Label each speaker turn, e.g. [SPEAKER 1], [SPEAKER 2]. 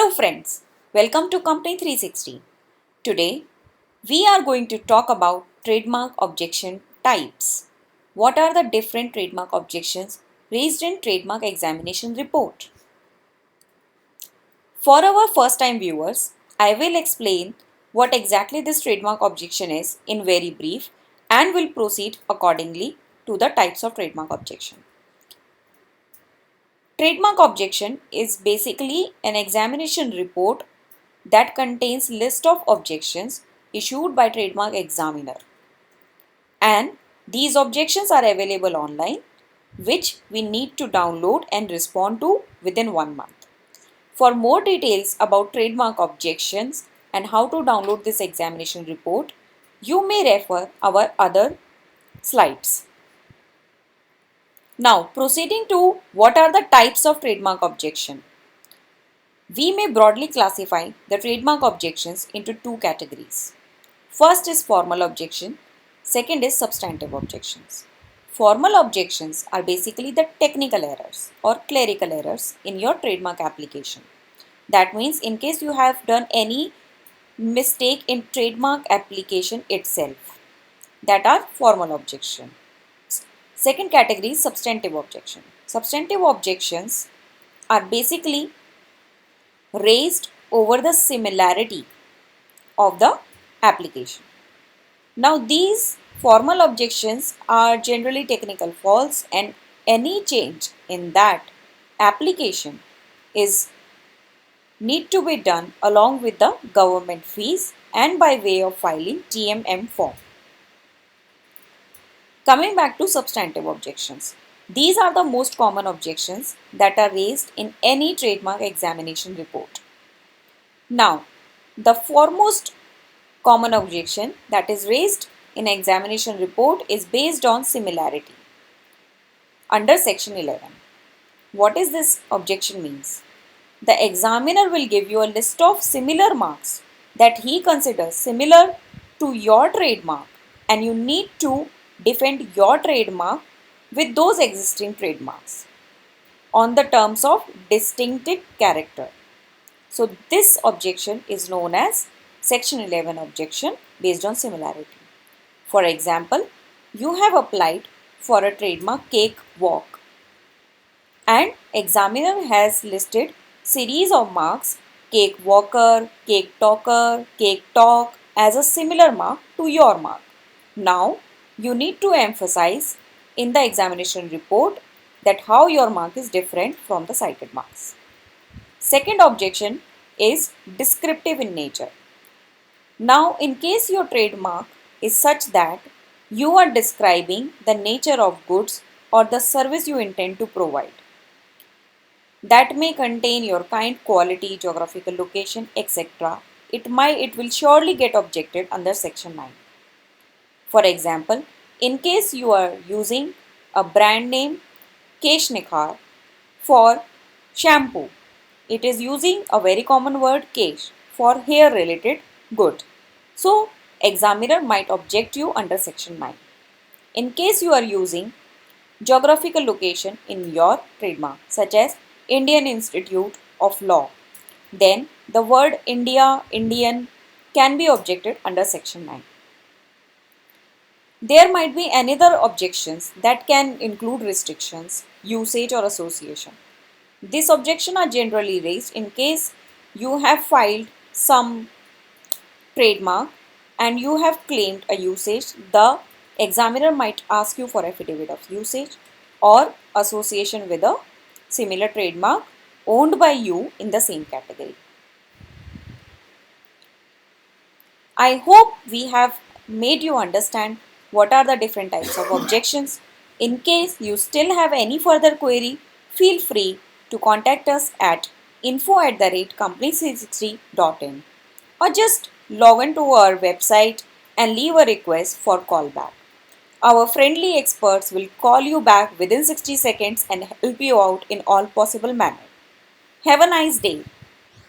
[SPEAKER 1] Hello friends, welcome to Company 360. Today we are going to talk about trademark objection types. What are the different trademark objections raised in trademark examination report? For our first time viewers, I will explain what exactly this trademark objection is in very brief and will proceed accordingly to the types of trademark objection. Trademark objection is basically an examination report that contains list of objections issued by trademark examiner, and these objections are available online, which we need to download and respond to within 1 month. For more details about trademark objections and how to download this examination report, you may refer our other slides. Now proceeding to what are the types of trademark objection. We may broadly classify the trademark objections into two categories. First is formal objection, second is substantive objections. Formal objections are basically the technical errors or clerical errors in your trademark application. That means in case you have done any mistake in trademark application itself, that are formal objections. Second category is substantive objection. Substantive objections are basically raised over the similarity of the application. Now these formal objections are generally technical faults, and any change in that application is need to be done along with the government fees and by way of filing TMM form. Coming back to substantive objections. These are the most common objections that are raised in any trademark examination report. Now, the foremost common objection that is raised in examination report is based on similarity under section 11. What is this objection means? The examiner will give you a list of similar marks that he considers similar to your trademark, and you need to defend your trademark with those existing trademarks on the terms of distinctive character. So this objection is known as section 11 objection based on similarity. For example, you have applied for a trademark cake walk, and examiner has listed series of marks cake walker, cake talker, cake talk as a similar mark to your mark. Now you need to emphasize in the examination report that how your mark is different from the cited marks. Second objection is descriptive in nature. Now, in case your trademark is such that you are describing the nature of goods or the service you intend to provide, that may contain your kind, quality, geographical location, etc. It will surely get objected under section 9. For example, in case you are using a brand name Kesh Nikhar for shampoo, it is using a very common word Kesh for hair related good. So, examiner might object you under section 9. In case you are using geographical location in your trademark such as Indian Institute of Law, then the word India, Indian can be objected under section 9. There might be another objections that can include restrictions, usage or association. These objections are generally raised in case you have filed some trademark and you have claimed a usage. The examiner might ask you for affidavit of usage or association with a similar trademark owned by you in the same category. I hope we have made you understand what are the different types of objections. In case you still have any further query, feel free to contact us at info@company360.in or just log into our website and leave a request for callback. Our friendly experts will call you back within 60 seconds and help you out in all possible manner. Have a nice day.